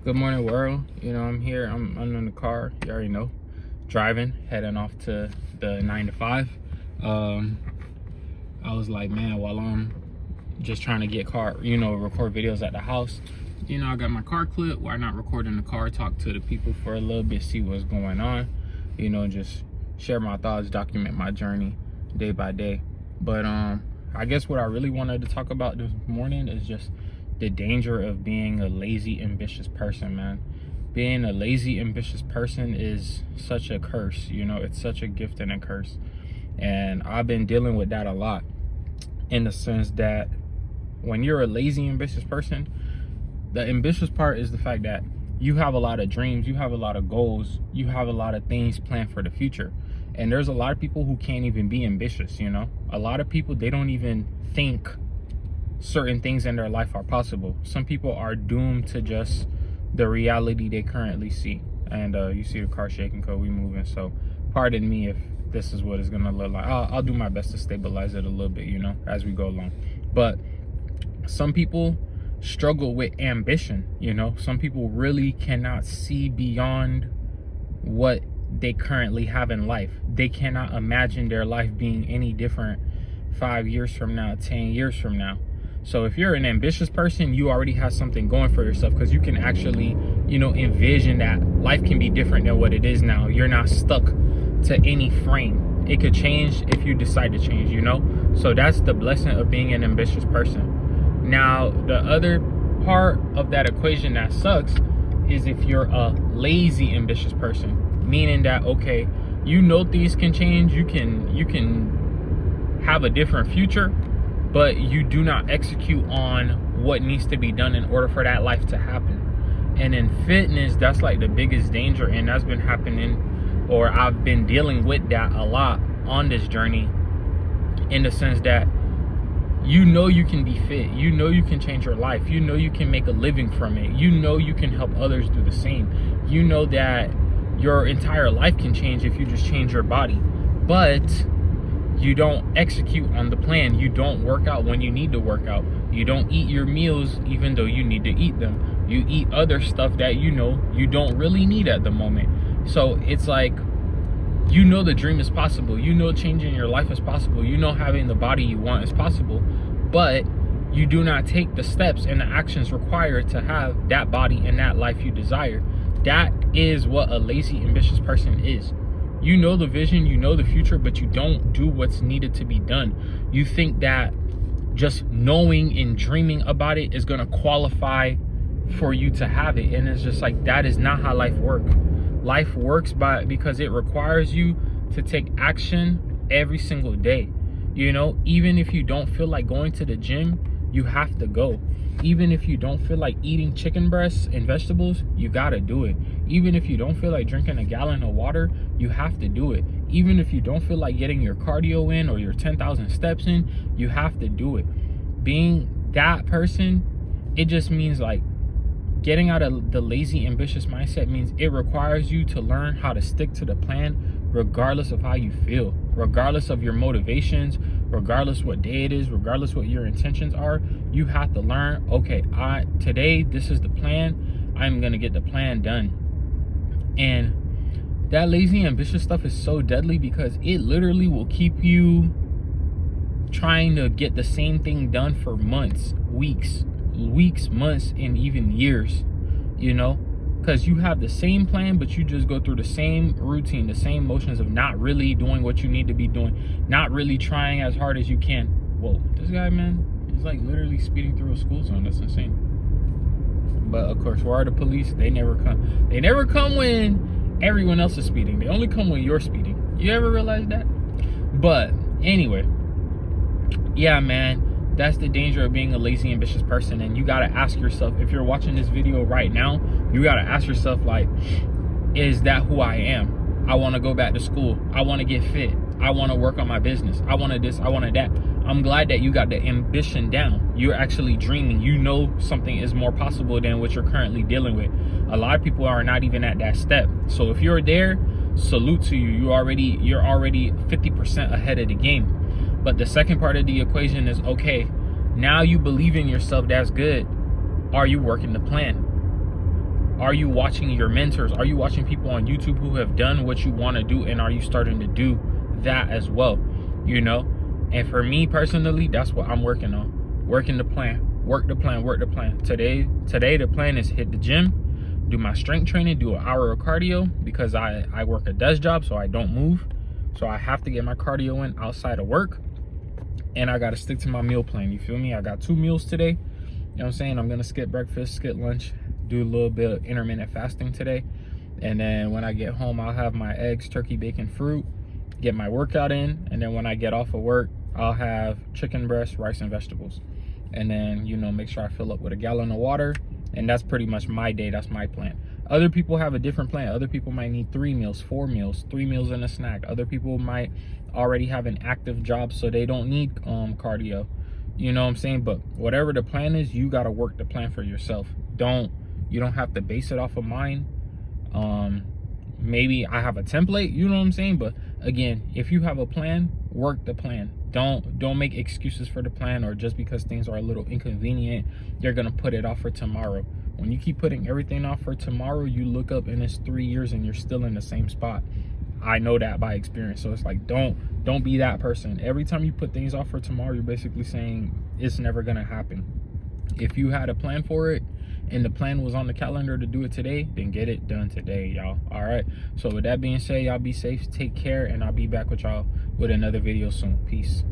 Good morning, world. I'm here. I'm in the car. You already know. Driving, heading off to the 9 to 5. I was like, man, while I'm just trying to get record videos at the house, I got my car clip. Why not record in the car, talk to the people for a little bit, see what's going on, just share my thoughts, document my journey day by day. But I guess what I really wanted to talk about this morning is just the danger of being a lazy, ambitious person, man. Being a lazy, ambitious person is such a curse. It's such a gift and a curse. And I've been dealing with that a lot, in the sense that when you're a lazy, ambitious person, the ambitious part is the fact that you have a lot of dreams, you have a lot of goals, you have a lot of things planned for the future. And there's a lot of people who can't even be ambitious. A lot of people, they don't even think certain things in their life are possible. Some people are doomed to just the reality they currently see. And you see the car shaking because we moving, so pardon me if this is what it's gonna look like. I'll do my best to stabilize it a little bit, as we go along. But some people struggle with ambition. Some people really cannot see beyond what they currently have in life. They cannot imagine their life being any different 5 years from now, 10 years from now. So if you're an ambitious person, you already have something going for yourself, because you can actually, envision that life can be different than what it is now. You're not stuck to any frame. It could change if you decide to change, So that's the blessing of being an ambitious person. Now, the other part of that equation that sucks is if you're a lazy, ambitious person, meaning that, okay, things can change, you can have a different future, but you do not execute on what needs to be done in order for that life to happen. And in fitness, that's like the biggest danger, and that's been happening, or I've been dealing with that a lot on this journey, in the sense that you can be fit, you can change your life, you can make a living from it, you can help others do the same, that your entire life can change if you just change your body. But you don't execute on the plan. You don't work out when you need to work out. You don't eat your meals even though you need to eat them. You eat other stuff that you don't really need at the moment. So it's like, the dream is possible. Changing your life is possible. Having the body you want is possible. But you do not take the steps and the actions required to have that body and that life you desire. That is what a lazy, ambitious person is. The vision, the future, but you don't do what's needed to be done. You think that just knowing and dreaming about it is going to qualify for you to have it. And it's just like, that is not how life works. Life works because it requires you to take action every single day. Even if you don't feel like going to the gym, you have to go. Even if you don't feel like eating chicken breasts and vegetables, you gotta do it. Even if you don't feel like drinking a gallon of water, you have to do it. Even if you don't feel like getting your cardio in or your 10,000 steps in, you have to do it. Being that person, it just means like getting out of the lazy, ambitious mindset means it requires you to learn how to stick to the plan regardless of how you feel, regardless of your motivations, regardless what day it is, regardless what your intentions are. You have to learn, okay, today this is the plan. I'm gonna get the plan done. And that lazy, ambitious stuff is so deadly because it literally will keep you trying to get the same thing done for months, weeks, months, and even years, because you have the same plan, but you just go through the same routine, the same motions of not really doing what you need to be doing, not really trying as hard as you can. Whoa, this guy, man, he's like literally speeding through a school zone. That's insane. But of course, where are the police? They never come. They never come when everyone else is speeding. They only come when you're speeding. You ever realize that? But anyway, yeah, man, that's the danger of being a lazy, ambitious person. And you got to ask yourself, if you're watching this video right now, you got to ask yourself, like, is that who I am? I want to go back to school. I want to get fit. I want to work on my business. I want to this. I want to that. I'm glad that you got the ambition down. You're actually dreaming. Something is more possible than what you're currently dealing with. A lot of people are not even at that step. So if you're there, salute to you. You're already 50% ahead of the game. But the second part of the equation is, okay, now you believe in yourself, that's good. Are you working the plan? Are you watching your mentors? Are you watching people on YouTube who have done what you want to do, and are you starting to do that as well? You know, and for me personally, that's what I'm working on. Working the plan, work the plan, work the plan. Today the plan is hit the gym, do my strength training, do an hour of cardio, because I work a desk job, so I don't move. So I have to get my cardio in outside of work, and I got to stick to my meal plan. You feel me? I got 2 meals today. You know what I'm saying? I'm going to skip breakfast, skip lunch, do a little bit of intermittent fasting today. And then when I get home, I'll have my eggs, turkey, bacon, fruit, get my workout in. And then when I get off of work, I'll have chicken breast, rice, and vegetables. And then, you know, make sure I fill up with a gallon of water. And that's pretty much my day. That's my plan. Other people have a different plan. Other people might need 3 meals, 4 meals, 3 meals and a snack. Other people might already have an active job, so they don't need cardio. You know what I'm saying? But whatever the plan is, you got to work the plan for yourself. You don't have to base it off of mine. Maybe I have a template, you know what I'm saying? But again, if you have a plan, work the plan. Don't make excuses for the plan, or just because things are a little inconvenient, you're gonna put it off for tomorrow. When you keep putting everything off for tomorrow, you look up and it's 3 years and you're still in the same spot. I know that by experience. So it's like, don't be that person. Every time you put things off for tomorrow, you're basically saying it's never gonna happen. If you had a plan for it and the plan was on the calendar to do it today, then get it done today, y'all. All right, so with that being said, y'all be safe, take care, and I'll be back with y'all with another video soon. Peace.